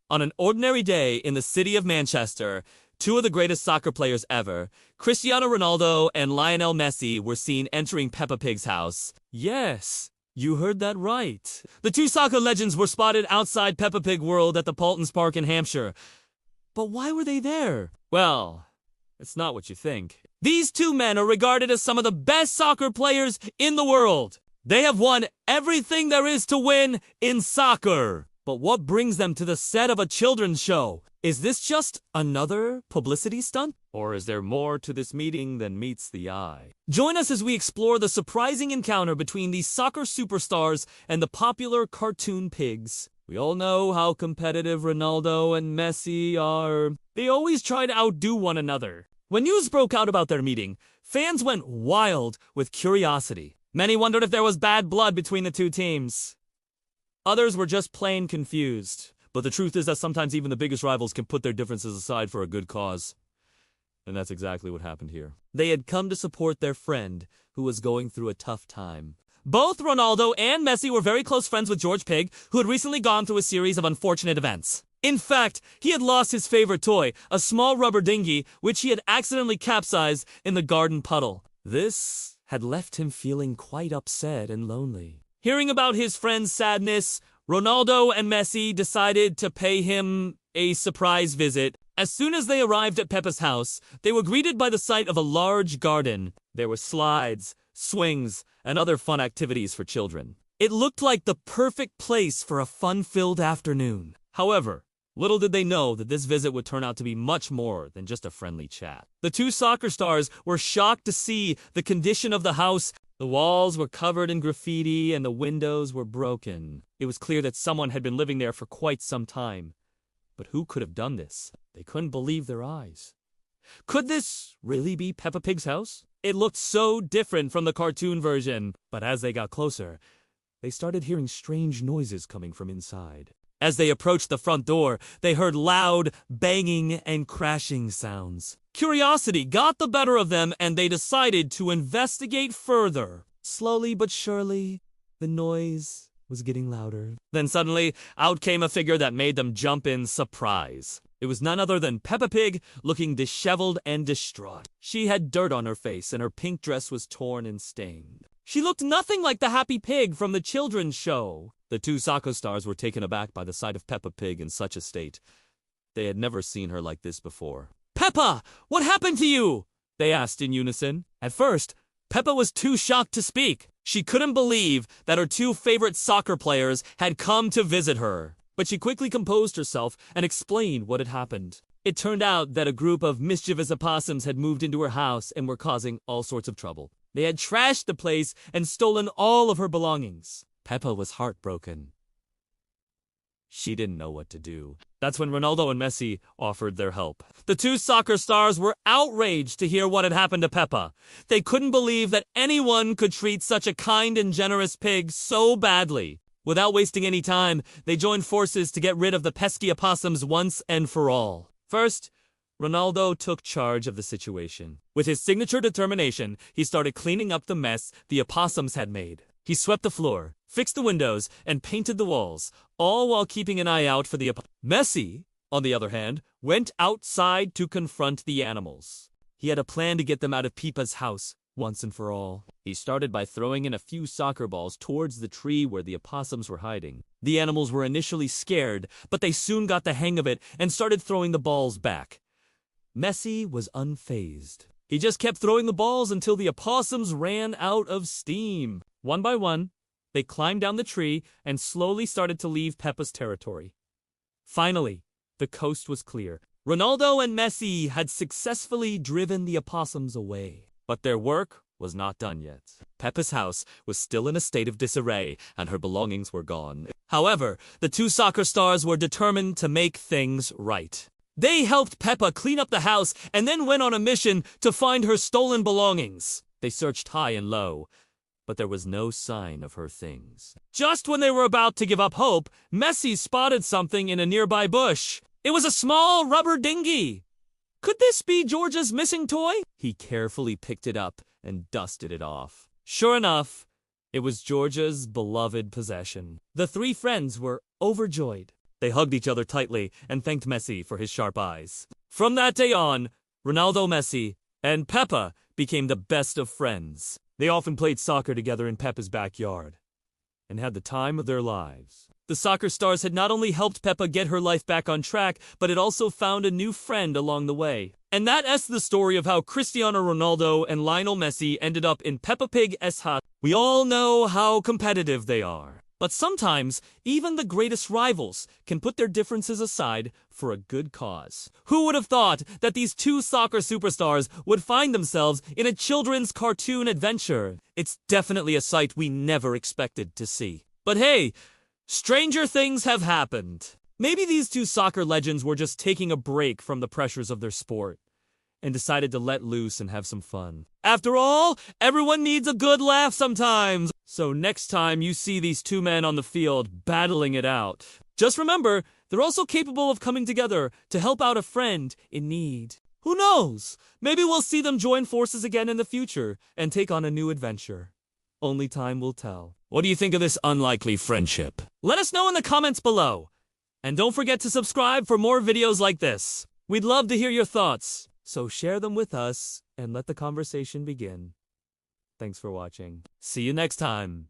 On an ordinary day in the city of Manchester, two of the greatest soccer players ever, Cristiano Ronaldo and Lionel Messi, were seen entering Peppa Pig's house. Yes, you heard that right. The two soccer legends were spotted outside Peppa Pig World at the Paultons Park in Hampshire. But why were they there? Well, it's not what you think. These two men are regarded as some of the best soccer players in the world. They have won everything there is to win in soccer. But what brings them to the set of a children's show? Is this just another publicity stunt? Or is there more to this meeting than meets the eye? Join us as we explore the surprising encounter between these soccer superstars and the popular cartoon pigs. We all know how competitive Ronaldo and Messi are. They always try to outdo one another. When news broke out about their meeting, fans went wild with curiosity. Many wondered if there was bad blood between the two teams. Others were just plain confused. But the truth is that sometimes even the biggest rivals can put their differences aside for a good cause. And that's exactly what happened here. They had come to support their friend, who was going through a tough time. Both Ronaldo and Messi were very close friends with George Pig, who had recently gone through a series of unfortunate events. In fact, he had lost his favorite toy, a small rubber dinghy, which he had accidentally capsized in the garden puddle. This had left him feeling quite upset and lonely. Hearing about his friend's sadness, Ronaldo and Messi decided to pay him a surprise visit. As soon as they arrived at Peppa's house, they were greeted by the sight of a large garden. There were slides, swings, and other fun activities for children. It looked like the perfect place for a fun-filled afternoon. However, little did they know that this visit would turn out to be much more than just a friendly chat. The two soccer stars were shocked to see the condition of the house. The walls were covered in graffiti and the windows were broken. It was clear that someone had been living there for quite some time. But who could have done this? They couldn't believe their eyes. Could this really be Peppa Pig's house? It looked so different from the cartoon version. But as they got closer, they started hearing strange noises coming from inside. As they approached the front door, they heard loud banging and crashing sounds. Curiosity got the better of them, and they decided to investigate further. Slowly but surely, the noise was getting louder. Then suddenly, out came a figure that made them jump in surprise. It was none other than Peppa Pig, looking disheveled and distraught. She had dirt on her face, and her pink dress was torn and stained. She looked nothing like the happy pig from the children's show. The two soccer stars were taken aback by the sight of Peppa Pig in such a state. They had never seen her like this before. "Peppa, what happened to you?" they asked in unison. At first, Peppa was too shocked to speak. She couldn't believe that her two favorite soccer players had come to visit her. But she quickly composed herself and explained what had happened. It turned out that a group of mischievous opossums had moved into her house and were causing all sorts of trouble. They had trashed the place and stolen all of her belongings. Peppa was heartbroken. She didn't know what to do. That's when Ronaldo and Messi offered their help. The two soccer stars were outraged to hear what had happened to Peppa. They couldn't believe that anyone could treat such a kind and generous pig so badly. Without wasting any time, they joined forces to get rid of the pesky opossums once and for all. First, Ronaldo took charge of the situation. With his signature determination, he started cleaning up the mess the opossums had made. He swept the floor, fixed the windows, and painted the walls, all while keeping an eye out for the Messi, on the other hand, went outside to confront the animals. He had a plan to get them out of Peppa's house, once and for all. He started by throwing in a few soccer balls towards the tree where the opossums were hiding. The animals were initially scared, but they soon got the hang of it and started throwing the balls back. Messi was unfazed. He just kept throwing the balls until the opossums ran out of steam. One by one, they climbed down the tree and slowly started to leave Peppa's territory. Finally, the coast was clear. Ronaldo and Messi had successfully driven the opossums away. But their work was not done yet. Peppa's house was still in a state of disarray, and her belongings were gone. However, the two soccer stars were determined to make things right. They helped Peppa clean up the house and then went on a mission to find her stolen belongings. They searched high and low, but there was no sign of her things. Just when they were about to give up hope, Messi spotted something in a nearby bush. It was a small rubber dinghy. Could this be George's missing toy? He carefully picked it up and dusted it off. Sure enough, it was George's beloved possession. The three friends were overjoyed. They hugged each other tightly and thanked Messi for his sharp eyes. From that day on, Ronaldo, Messi, and Peppa became the best of friends. They often played soccer together in Peppa's backyard and had the time of their lives. The soccer stars had not only helped Peppa get her life back on track, but had also found a new friend along the way. And that's the story of how Cristiano Ronaldo and Lionel Messi ended up in Peppa Pig's house. We all know how competitive they are. But sometimes, even the greatest rivals can put their differences aside for a good cause. Who would have thought that these two soccer superstars would find themselves in a children's cartoon adventure? It's definitely a sight we never expected to see. But hey, stranger things have happened. Maybe these two soccer legends were just taking a break from the pressures of their sport and decided to let loose and have some fun. After all, everyone needs a good laugh sometimes. So next time you see these two men on the field battling it out, just remember, they're also capable of coming together to help out a friend in need. Who knows? Maybe we'll see them join forces again in the future and take on a new adventure. Only time will tell. What do you think of this unlikely friendship? Let us know in the comments below. And don't forget to subscribe for more videos like this. We'd love to hear your thoughts. So share them with us and let the conversation begin. Thanks for watching. See you next time.